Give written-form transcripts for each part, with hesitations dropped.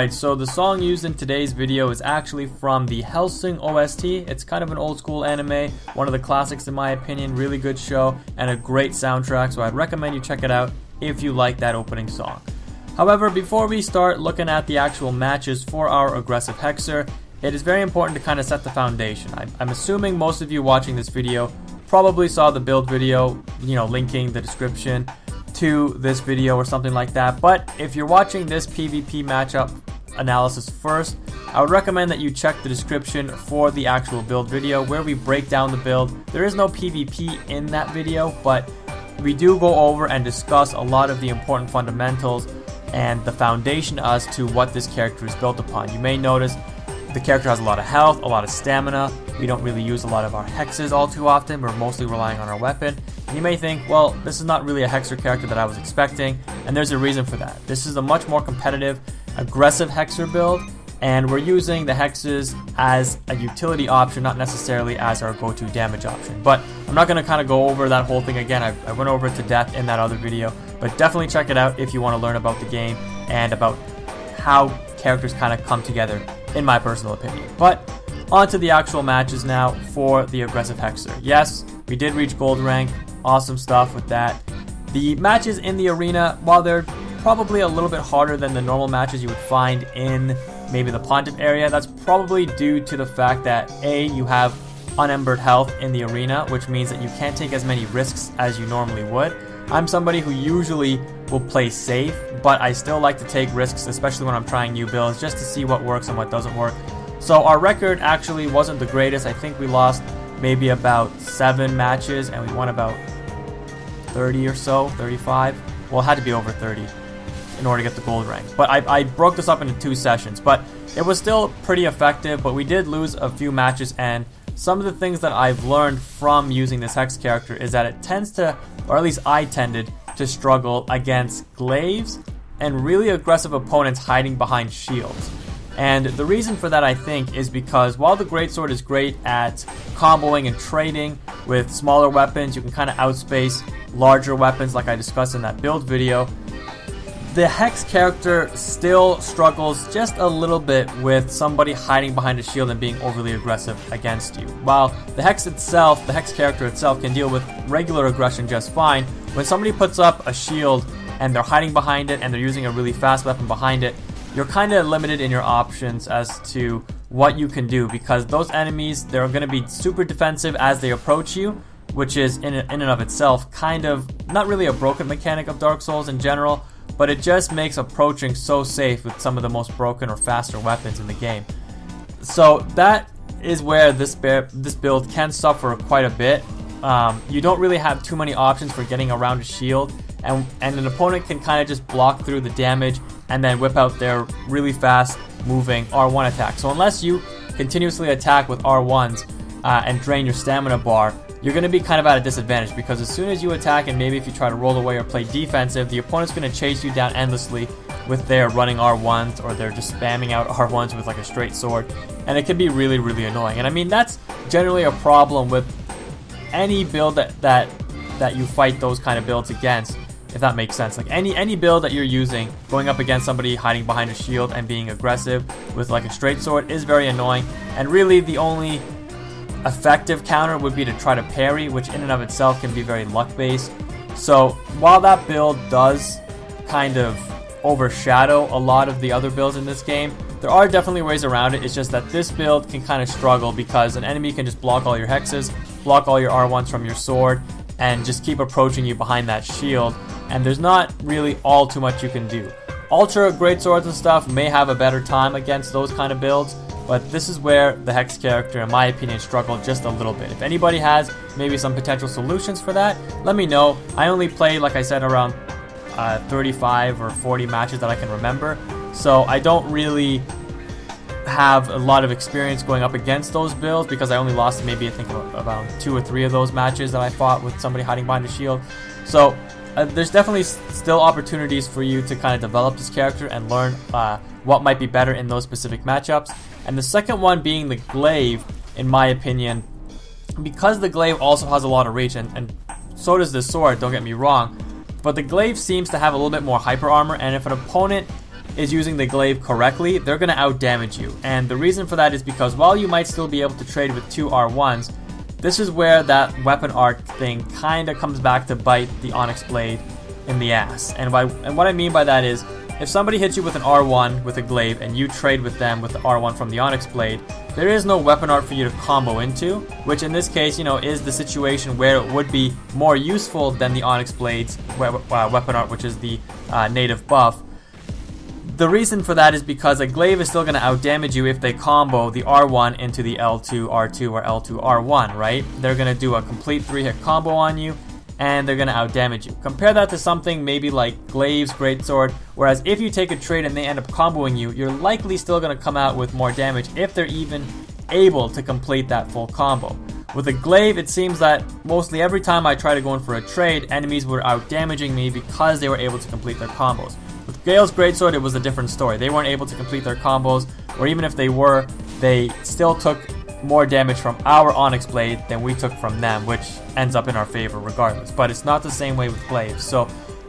Alright, so the song used in today's video is actually from the Hexer OST. It's kind of an old school anime, one of the classics in my opinion, really good show, and a great soundtrack, so I'd recommend you check it out if you like that opening song. However, before we start looking at the actual matches for our aggressive Hexer, it is very important to kind of set the foundation. I'm assuming most of you watching this video probably saw the build video, linking the description to this video or something like that, but if you're watching this PvP matchup analysis first, I would recommend that you check the description for the actual build video where we break down the build. There is no PvP in that video, but we do go over and discuss a lot of the important fundamentals and the foundation as to what this character is built upon. You may notice the character has a lot of health, a lot of stamina. We don't really use a lot of our hexes all too often. We're mostly relying on our weapon. And you may think, well, this is not really a Hexer character that I was expecting, and there's a reason for that. This is a much more competitive, aggressive Hexer build, and we're using the hexes as a utility option, not necessarily as our go-to damage option. But I'm not going to kind of go over that whole thing again. I went over it to death in that other video, but definitely check it out if you want to learn about the game and about how characters kind of come together, in my personal opinion. But on to the actual matches now for the aggressive Hexer. Yes, we did reach gold rank. Awesome stuff with that. The matches in the arena, while they're probably a little bit harder than the normal matches you would find in maybe the Pontiff area, that's probably due to the fact that A, you have unembered health in the arena, which means that you can't take as many risks as you normally would. I'm somebody who usually will play safe, but I still like to take risks, especially when I'm trying new builds, just to see what works and what doesn't work. So our record actually wasn't the greatest. I think we lost maybe about 7 matches and we won about 30 or so, 35. Well, it had to be over 30 in order to get the gold rank. But I broke this up into 2 sessions, but it was still pretty effective, but we did lose a few matches, and some of the things that I've learned from using this Hex character is that it tends to, or at least I tended to struggle against glaives and really aggressive opponents hiding behind shields. And the reason for that, I think, is because while the greatsword is great at comboing and trading with smaller weapons, you can kind of outspace larger weapons like I discussed in that build video. The Hex character still struggles just a little bit with somebody hiding behind a shield and being overly aggressive against you. While the Hex character itself can deal with regular aggression just fine, when somebody puts up a shield and they're hiding behind it and they're using a really fast weapon behind it, you're kind of limited in your options as to what you can do, because those enemies, they're going to be super defensive as they approach you, which is in and of itself kind of not really a broken mechanic of Dark Souls in general, but it just makes approaching so safe with some of the most broken or faster weapons in the game. So that is where this build can suffer quite a bit. You don't really have too many options for getting around a shield, and an opponent can kind of just block through the damage and then whip out their really fast moving R1 attack. So unless you continuously attack with R1s and drain your stamina bar, you're going to be kind of at a disadvantage, because as soon as you attack and maybe if you try to roll away or play defensive, the opponent's going to chase you down endlessly with their running R1s, or they're just spamming out R1s with like a straight sword, and it can be really, really annoying. And I mean, that's generally a problem with any build that you fight those kind of builds against, if that makes sense. Like any build that you're using, going up against somebody hiding behind a shield and being aggressive with like a straight sword is very annoying, and really the only effective counter would be to try to parry, which in and of itself can be very luck based. So while that build does kind of overshadow a lot of the other builds in this game, there are definitely ways around it. It's just that this build can kind of struggle because an enemy can just block all your hexes, block all your R1s from your sword, and just keep approaching you behind that shield, and there's not really all too much you can do. Ultra greatswords and stuff may have a better time against those kind of builds, but this is where the Hex character, in my opinion, struggled just a little bit. If anybody has maybe some potential solutions for that, let me know. I only played, like I said, around 35 or 40 matches that I can remember, so I don't really have a lot of experience going up against those builds, because I only lost maybe I think about 2 or 3 of those matches that I fought with somebody hiding behind a shield. So there's definitely still opportunities for you to kind of develop this character and learn what might be better in those specific matchups. And the second one being the glaive, in my opinion, because the glaive also has a lot of reach, and so does the sword, don't get me wrong, but the glaive seems to have a little bit more hyper armor, and if an opponent is using the glaive correctly, they're going to outdamage you. And the reason for that is because while you might still be able to trade with 2 R1s, this is where that weapon art thing kind of comes back to bite the Onyx Blade in the ass. And what I mean by that is, if somebody hits you with an R1 with a glaive and you trade with them with the R1 from the Onyx Blade, there is no weapon art for you to combo into, which in this case, you know, is the situation where it would be more useful than the Onyx Blade's weapon art, which is the native buff. The reason for that is because a glaive is still going to outdamage you if they combo the R1 into the L2 R2 or L2 R1, right? They're going to do a complete 3-hit combo on you, and they're going to outdamage you. Compare that to something maybe like Glaive's Greatsword, whereas if you take a trade and they end up comboing you, you're likely still going to come out with more damage if they're even able to complete that full combo. With a glaive, it seems that mostly every time I try to go in for a trade, enemies were outdamaging me because they were able to complete their combos. With Gale's Greatsword, it was a different story. They weren't able to complete their combos, or even if they were, they still took more damage from our Onyx Blade than we took from them, which ends up in our favor regardless. But it's not the same way with glaives. So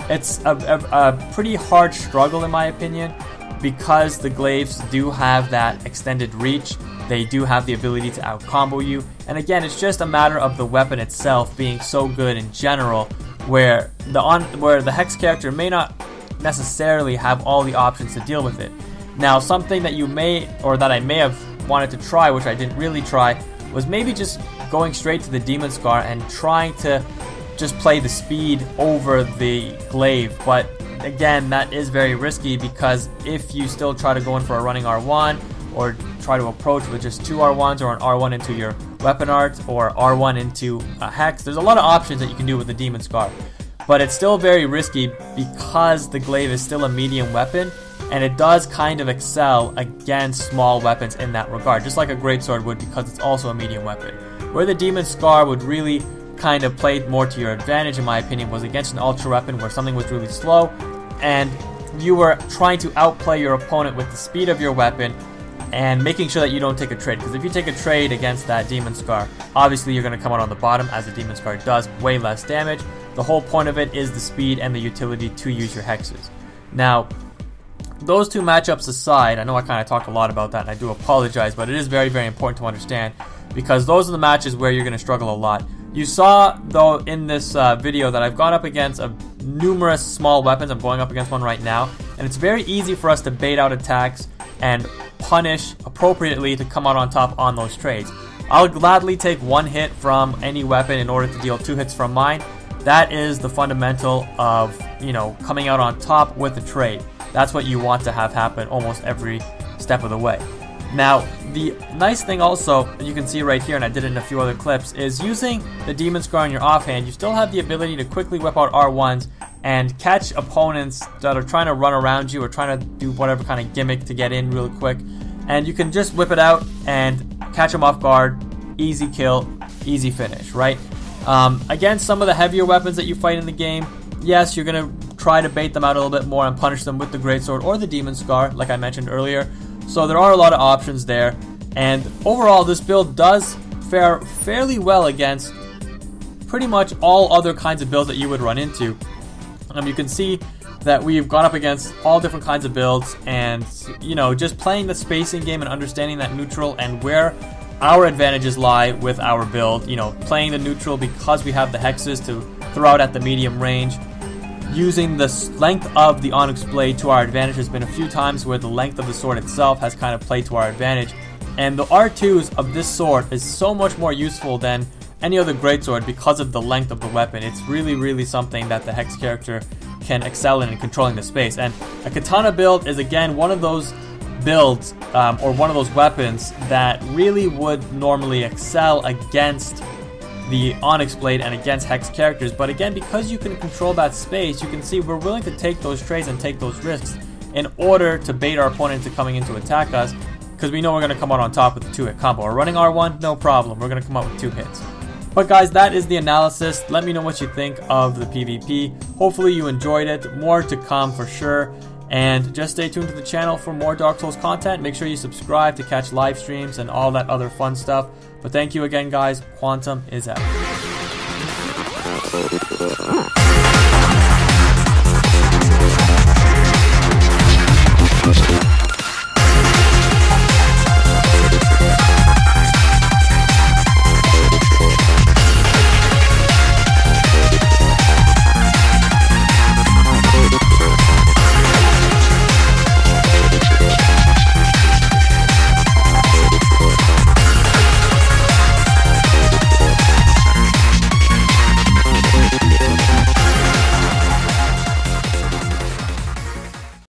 it's a pretty hard struggle in my opinion, because the glaives do have that extended reach. They do have the ability to out-combo you. And again, it's just a matter of the weapon itself being so good in general, where the Hex character may not necessarily have all the options to deal with it. Now, something that you may, or that I may have wanted to try, which I didn't really try, was maybe just going straight to the Demon Scar and trying to just play the speed over the glaive. But again, that is very risky, because if you still try to go in for a running R1, or try to approach with just 2 R1s, or an R1 into your weapon art, or R1 into a Hex, there's a lot of options that you can do with the Demon Scar. But it's still very risky because the glaive is still a medium weapon, and it does kind of excel against small weapons in that regard, just like a Greatsword would, because it's also a medium weapon. Where the Demon Scar would really kind of play more to your advantage, in my opinion, was against an ultra weapon where something was really slow, and you were trying to outplay your opponent with the speed of your weapon, and making sure that you don't take a trade. Because if you take a trade against that Demon Scar, obviously you're going to come out on the bottom, as the Demon Scar does way less damage. The whole point of it is the speed and the utility to use your hexes. Now, those two matchups aside, I know I kind of talked a lot about that, and I do apologize, but it is very, very important to understand, because those are the matches where you're going to struggle a lot. You saw, though, in this video that I've gone up against numerous small weapons. I'm going up against one right now, and it's very easy for us to bait out attacks and punish appropriately to come out on top on those trades. I'll gladly take 1 hit from any weapon in order to deal 2 hits from mine. That is the fundamental of, you know, coming out on top with a trade. That's what you want to have happen almost every step of the way. Now, the nice thing also, you can see right here, and I did it in a few other clips, is using the Demon Scar in your offhand, you still have the ability to quickly whip out R1s and catch opponents that are trying to run around you or trying to do whatever kind of gimmick to get in real quick. And you can just whip it out and catch them off guard, easy kill, easy finish, right? Against some of the heavier weapons that you fight in the game, yes, you're going to try to bait them out a little bit more and punish them with the Greatsword or the Demon Scar, like I mentioned earlier. So there are a lot of options there, and overall this build does fare fairly well against pretty much all other kinds of builds that you would run into. You can see that we've gone up against all different kinds of builds, and you know, just playing the spacing game and understanding that neutral and where our advantages lie with our build. You know, playing the neutral because we have the hexes to throw out at the medium range. Using the length of the Onyx Blade to our advantage. Has been a few times where the length of the sword itself has kind of played to our advantage. And the R2s of this sword is so much more useful than any other greatsword because of the length of the weapon. It's really, really something that the Hex character can excel in controlling the space. And a katana build is again one of those builds or one of those weapons that really would normally excel against the Onyx Blade and against Hex characters. But again, because you can control that space, you can see we're willing to take those trades and take those risks in order to bait our opponent into coming in to attack us, because we know we're going to come out on top with a 2-hit combo. Or running R1, no problem, we're going to come out with 2 hits. But guys, that is the analysis. Let me know what you think of the PvP. Hopefully you enjoyed it. More to come for sure. And just stay tuned to the channel for more Dark Souls content. Make sure you subscribe to catch live streams and all that other fun stuff. But thank you again, guys. Quantum is out.